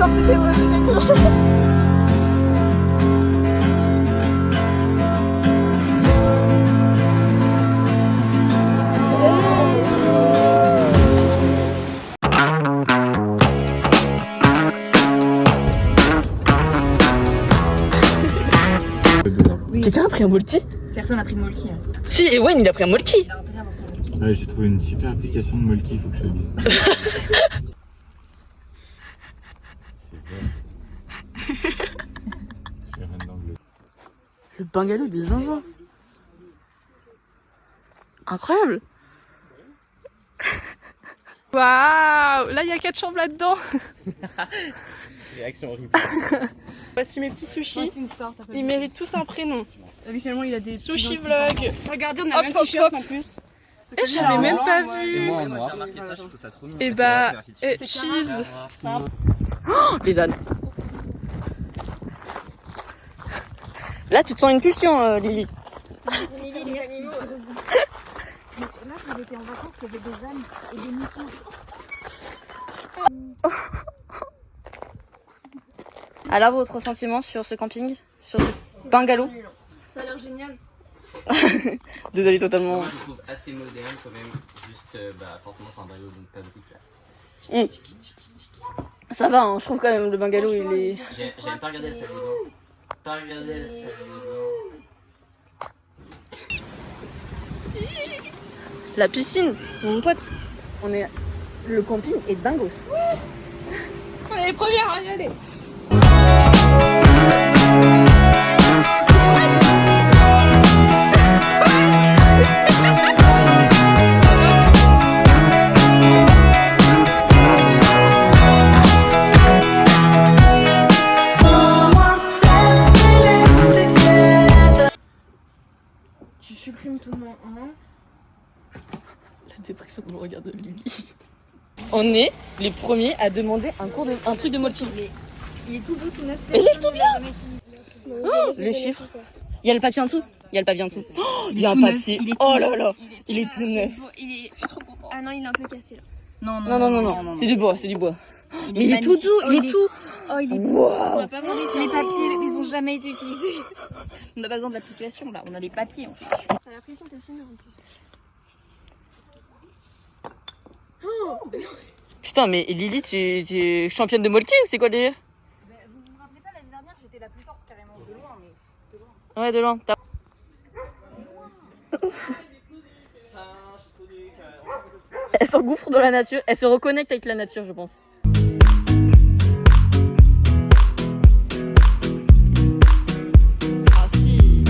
genre c'était vrai, c'était tout. Quelqu'un a pris un molki? Personne n'a pris de molki. Hein. Si, Ewen il a pris un molki. Ouais, j'ai trouvé une super application de molki, il faut que je te le dise. C'est vrai. Je suis reine d'angle. Le bungalow de Zinzin. Incroyable. Waouh, là il y a 4 chambres là-dedans. Réaction horrible. Voici mes petits sushis. C'est une star, Ils méritent tous un prénom. Habituellement, il a des Sushi vlog. Regardez, on a Hop, le même hop, t-shirt hop. en plus. Et j'avais même pas Et vu. moi en noir. J'ai remarqué ça, je trouve ça trop mignon. Et bah, cheese. Oh, les ânes. Là, tu te sens une pulsion, Lily. Lily, les animaux. Là, quand j'étais en vacances, il y avait des ânes et des moutons. Alors, votre sentiment sur ce camping, sur ce bungalow? Ça a l'air génial. Désolé totalement. Moi, je trouve assez moderne quand même. Juste, forcément, c'est un bungalow donc pas beaucoup de place. Ça va, hein, je trouve quand même le bungalow il est. J'aime pas regarder la salle de bain. Pas regarder la salle de bain. La piscine, mon pote. On est. Le camping est dingos. On est les premières à y aller. Tu supprimes tout mon nom. La dépression dans le regard de Lily. On est les premiers à demander un truc de molki. Il est tout beau, tout neuf. Il est tout bien. Oh, les chiffres. Il y a le papier en dessous. Il y a le papier en dessous. Oh, il y a un papier. Oh là là. Il est tout neuf. Je suis trop contente. Ah non, il est un peu cassé là. Non. C'est du bois, c'est du bois. Mais il est tout doux, il est tout. Oh, il est Wow. On va pas voir les papiers, ils ont jamais été utilisés. On n'a pas besoin de l'application là, on a les papiers en fait. T'as l'impression que t'es filmé en plus. Putain, mais Lily, tu es championne de molki ou c'est quoi le délire? Vous vous rappelez pas l'année dernière, j'étais la plus forte carrément de loin, mais de loin. Ouais, de loin. Elle s'engouffre dans la nature, elle se reconnecte avec la nature, je pense. Ah si.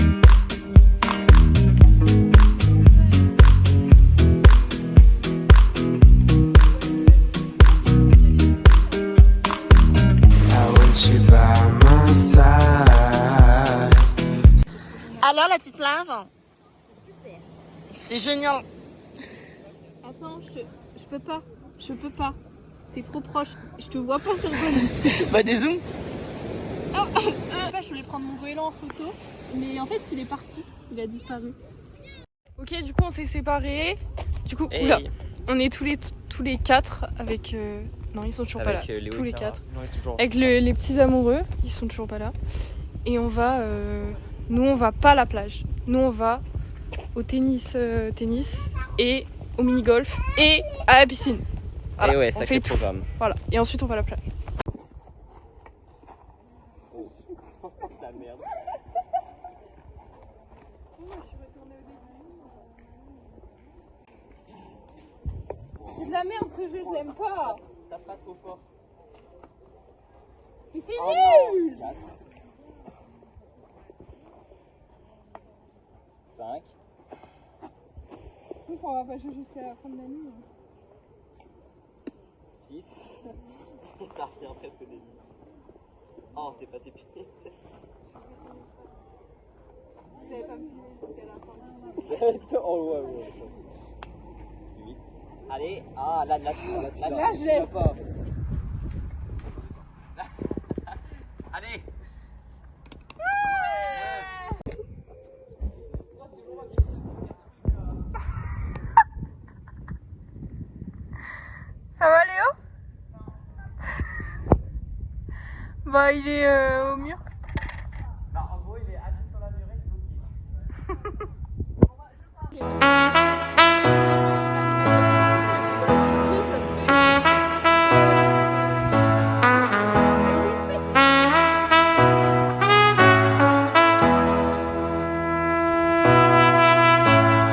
Alors la petite plage? C'est génial. Attends, je peux pas. T'es trop proche. Je te vois pas, c'est le Bah des zooms. Je voulais prendre mon goéland en photo, mais en fait il est parti, il a disparu. Ok, du coup on s'est séparés. Du coup, oula, on est tous les quatre avec. Non, ils sont toujours pas là. Tous les quatre. Avec les petits amoureux, ils sont toujours pas là. Et on va. Nous on va pas à la plage. Nous on va au tennis et au mini-golf et à la piscine. Voilà, Et ouais, on sacré fait tout. programme. Voilà, et ensuite on va à la plage. La merde. C'est de la merde ce jeu, je l'aime pas. Tape pas trop fort. Mais c'est nul. 5. Ouf, on va pas jouer jusqu'à la fin de la nuit. 6. Ça revient presque au début. Oh, t'es passé pied. Vous avez pas me filmer jusqu'à la fin. Oh ouais. 8. Allez, là, Là, je l'ai. pas. Allez. Ça va Léo? Bah, il est au mur. Bah, en gros, il est assis sur la murette bloqué.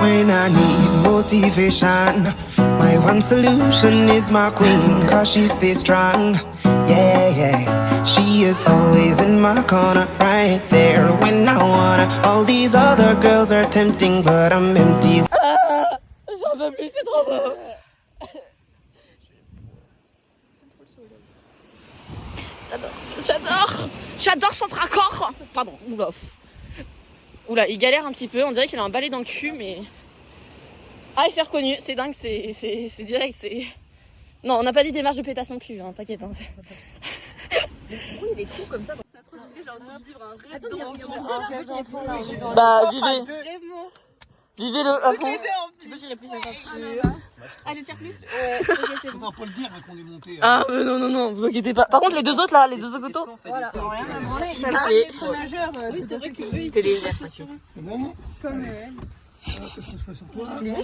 When I need motivation, my one solution is my queen, cause she stays strong. Yeah, yeah. She is always in my corner, right there when I wanna. All these other girls are tempting, but I'm empty. J'en peux plus, c'est trop beau. J'adore son raccord. Pardon, oula. Oula, il galère un petit peu, on dirait qu'il a un balai dans le cul, mais... Ah, il s'est reconnu, c'est dingue, c'est direct, c'est... Non, on n'a pas dit démarche de pétasse non plus, hein, t'inquiète. Hein, Pourquoi il y a des trous comme ça dans... C'est trop stylé, genre aussi vivre un rêve dans... Bah, vivez-le à fond. Tu peux tirer plus la ceinture. Ah, je tire plus. Ouais, ok, c'est bon. Faut le dire qu'on est monté. Ah, non, vous inquiétez pas. Par contre, les deux autres là, les deux autres autos... Voilà. Ça va, les maîtres nageurs, oui, c'est vrai qu'eux, ils C'est légère, t'inquiète. comme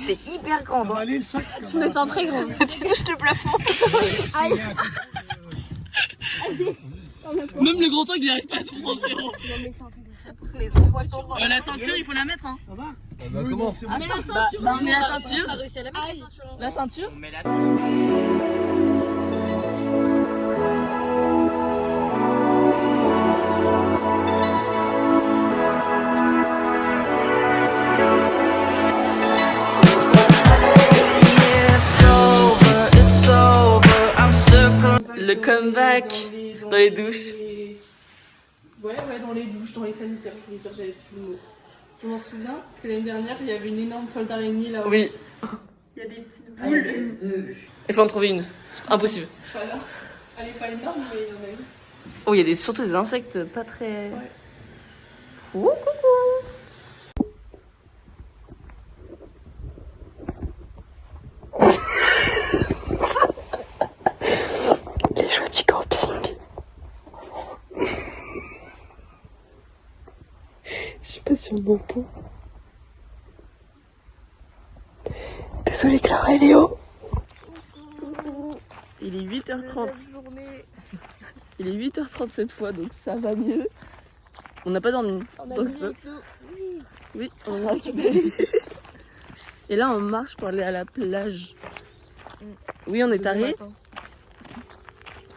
T'es hyper grande. Hein. je me sens très grande. Tu touches le plafond. Même le grand temps, il arrive pas à se concentrer. La ceinture, il faut la mettre, hein. Bah, comment Ah, mais la ceinture, On met la ceinture. On a réussi à la mettre, la ceinture. La ceinture. On met la... Le comeback dans les douches. Ouais, dans les douches, dans les sanitaires, je voulais dire, j'avais plus le mot. Je m'en souviens que l'année dernière, il y avait une énorme toile d'araignée là-haut. Oui. Il y a des petites boules. Il faut en trouver une. C'est impossible. Voilà. Elle est pas énorme, mais il y en a une. Oh, il y a surtout des insectes pas très... Ouais. Ouh, coucou. Les joies du camping. Je sais pas si on m'entend. Désolée Clara et Léo. Il est 8h30. Il est 8h30 cette fois, donc ça va mieux. On n'a pas dormi. Donc ça... Oui, on a récupéré. Et là, on marche pour aller à la plage. Oui, on est taré.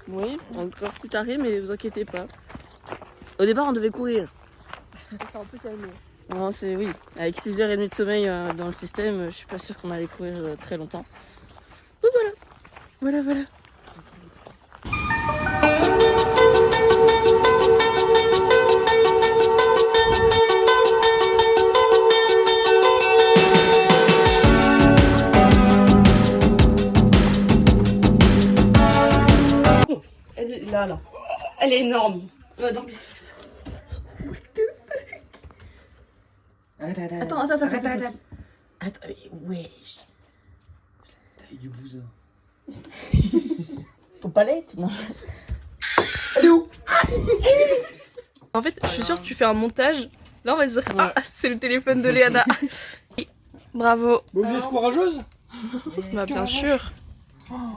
Oui, encore plus taré, mais vous inquiétez pas. Au départ, on devait courir. C'est un peu calmé. Non, c'est oui. Avec 6h30 de sommeil dans le système, je suis pas sûre qu'on allait courir très longtemps. Donc voilà. Voilà. Elle est là. Elle est énorme. On va dormir. Attends. Attends, wesh. Taille du bousin. Ton palais, tu manges. Elle est où? En fait, je suis sûre que tu fais un montage. Là, on va se dire, ah, c'est le téléphone de Léana. Bravo. Vous êtes courageuse? Bah, bien sûr.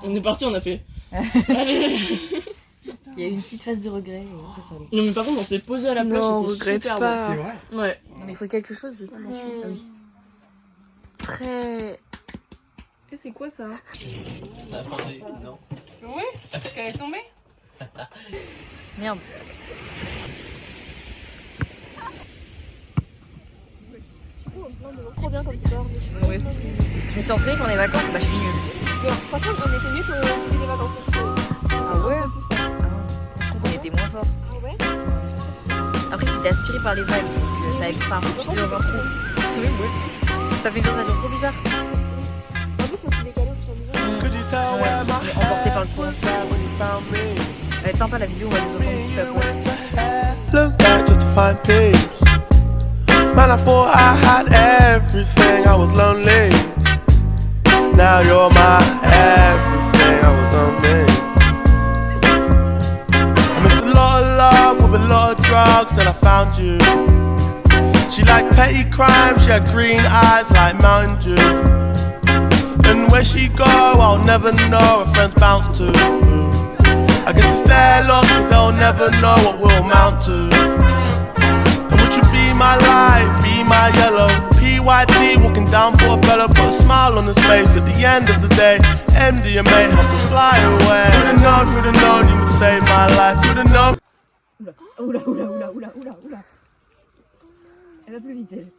On est parti, on a fait. Allez. Il y a eu une petite phase de regret. Ça allait. Non, mais par contre, on s'est posé à la plage. Non, on c'était regrette super pas. C'est vrai. Bon. Ouais. C'est quelque chose de très... Et c'est quoi ça? Non. Oui, elle est tombée. Merde. Trop bien comme sport. Ouais, je me suis entraînée pour les vacances, bah je suis nulle. Franchement, on était mieux qu'au début des vacances. Ah ouais? Je trouve qu'on était moins fort. Ah ouais? Après, j'étais aspirée par les vagues, donc ça aide pas. J'étais dans un trou. Oui, moi aussi. Ça fait une sensation trop bizarre. En plus, on s'est décalé au fur et à mesure. On est emporté par le courant. Ça va être sympa la vidéo, on va nous entendre un petit peu après. Look back just to find peace. Man, I thought I had everything, I was lonely. Now you're my everything, I was lonely. I missed a lot of drugs, then I found you. She liked petty crime, she had green eyes like Mountain Dew. And where she go, I'll never know, her friends bounce to. I guess it's their loss, cause they'll never know what we'll amount to. And would you be my light, be my yellow? PYT walking down Portobello, put a smile on his face at the end of the day. MDMA helped us fly away. Who'da known you would save my life? Who'da known? Oula, oula, oula, oula, oula, oula. Elle va plus vite, elle.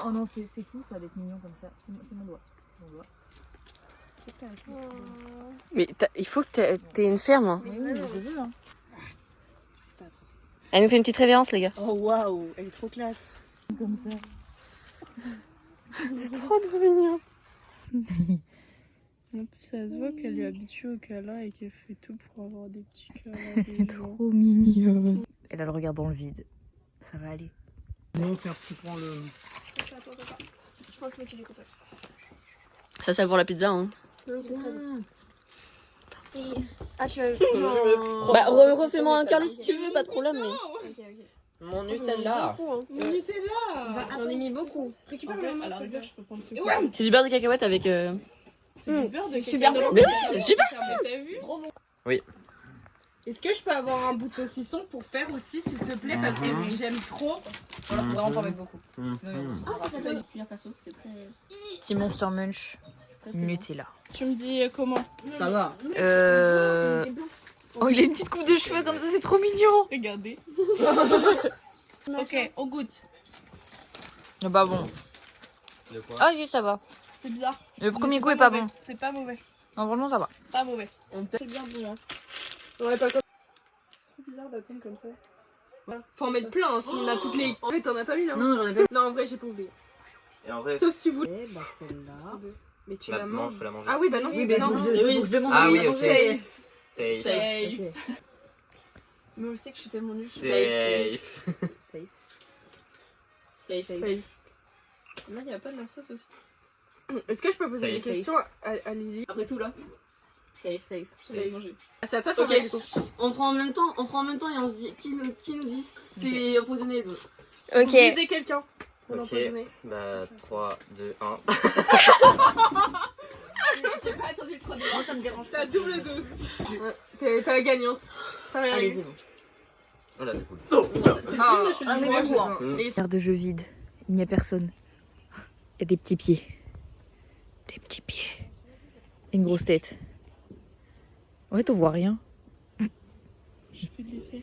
Oh non, c'est fou ça d'être mignon comme ça. C'est mon doigt. C'est mon doigt. Mais il faut que t'aies une ferme. Hein. Oui, je veux. Hein. Elle nous fait une petite révérence, les gars. Oh waouh, elle est trop classe. Comme ça. C'est trop mignon. En plus, ça se voit qu'elle est habituée au câlin et qu'elle fait tout pour avoir des petits câlins. Elle est trop mignonne. Elle a le regard dans le vide. Ça va aller. Non, tiens, tu prends le. Je pense que tu les coupes. Ça, c'est pour la pizza. Hein. Ah, tu vas. Bah, refais-moi un curly si tu veux, pas de problème. Mais... Mon Nutella. Mon Nutella. J'en ai mis beaucoup. Récupère le à la rigueur, je peux prendre ce coup. C'est du beurre de cacahuète avec. C'est du beurre de super cacahuète. Mais oui, c'est super. T'as vu? Oui. Est-ce que je peux avoir un bout de saucisson pour faire aussi, s'il te plaît, parce que j'aime trop. Voilà, faut vraiment pas mettre beaucoup. Ah, ça s'appelle cuillère perso, c'est très. Petit Monster Munch Nutella. Tu me dis comment? Ça va. Oh, il a une petite coupe de cheveux comme ça, c'est trop mignon. Regardez. Ok, on goûte. Bah bon. De quoi? Ah oui, ça va. C'est bizarre. Le premier Mais goût est pas mauvais. bon. C'est pas mauvais. Non, franchement, ça va. Pas mauvais. C'est bien bon. Hein. Ouais, pas comme. C'est trop bizarre d'attendre comme ça. Faut en mettre plein, hein, si on a toutes les. En fait, t'en as pas mis là? Non, j'en ai pas. Non, en vrai, j'ai pas oublié. Et en vrai, Sauf si vous. Eh bah celle-là. Mais tu la la mange, manges. faut la manger. Ah oui, bah non. Oui, bah non. faut que je demande. Ah oui, ok. Safe. Safe. Safe. Mais on sait que je suis tellement nulle. Safe. Safe. Safe. Là, il y a pas de la sauce aussi. Est-ce que je peux poser des Safe. questions à Lily? Après tout, là. Safe. Je vais manger. Ah, c'est à toi, ça Ok. va du coup. On prend en même temps et on se dit qui nous dit c'est empoisonné. Donc. Vous visez quelqu'un pour Ok. l'empoisonner. Bah, 3, 2, 1. J'ai pas attendu le 3 Moi, ça me dérange pas. T'as double dose. T'as la gagnante. T'as rien Allez, eu. c'est bon. Oh là, c'est cool. Ah, on est beaucoup, hein. Les Terre de jeu vide. Il n'y a personne. Il y a des petits pieds. Des petits pieds. Et une grosse tête. En fait, on voit rien. Je fais de l'effet.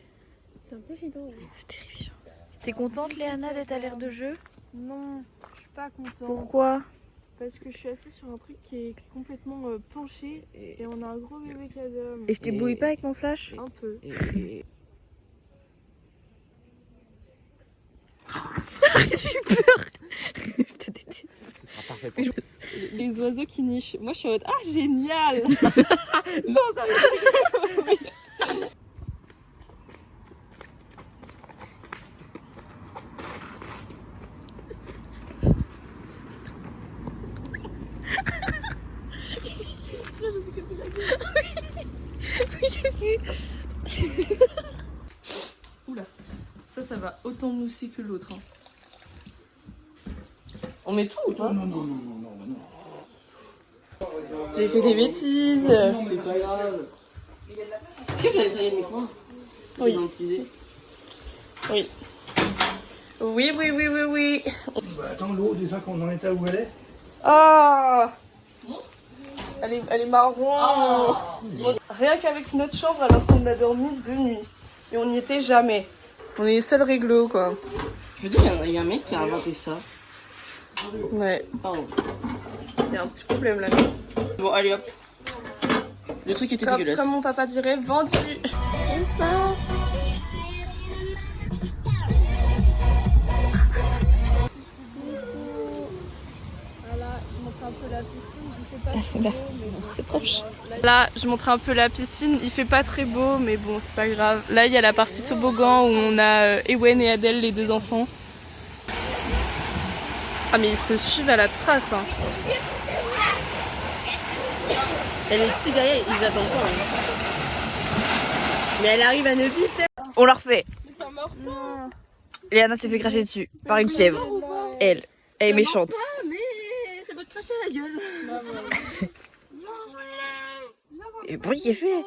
C'est un peu flippant. C'est terrifiant. T'es contente, Léana, d'être à l'air de jeu? Non, je suis pas contente. Pourquoi? Parce que je suis assise sur un truc qui est complètement penché et on a un gros bébé cadavre. Et je t'éblouis pas avec mon flash? Un peu. J'ai eu peur. Je te déteste. Ce sera parfait pour Les oiseaux qui nichent. Moi je suis en mode ah génial. Non, ça va. Oui, j'ai vu. Oula, ça va autant mousser que l'autre. Hein. On met tout ou pas? Non, non, non, non, non, bah non. J'ai fait des bêtises. C'est pas grave. Est-ce que je vais nettoyer le micro? Oui. Oui. Oui. Bah attends, l'eau, déjà qu'on en était où elle est. Ah, elle est marron. Rien qu'avec notre chambre alors qu'on a dormi 2 nuits. Et on n'y était jamais. On est les seuls réglos quoi. Je veux dire, il y a un mec qui a inventé ça. Ouais, Pardon. il y a un petit problème là. Bon, allez hop. Le truc était dégueulasse. Comme mon papa dirait, vendu. C'est ça. Voilà, je montre un peu la piscine, il fait pas très beau, mais bon. C'est proche. Là, je montre un peu la piscine, il fait pas très beau, mais bon, c'est pas grave. Là, il y a la partie toboggan où on a Ewen et Adèle, les 2 enfants. Ah, mais ils se suivent à la trace, hein. Et les petits derrière, ils attendent pas. Hein. Mais elle arrive à une vitesse. On la refait. Mais ça meurt pas. Léana s'est fait cracher dessus par une chèvre. Elle est méchante. Ah, mais ça peut te cracher la gueule. Et le bruit qui est fait.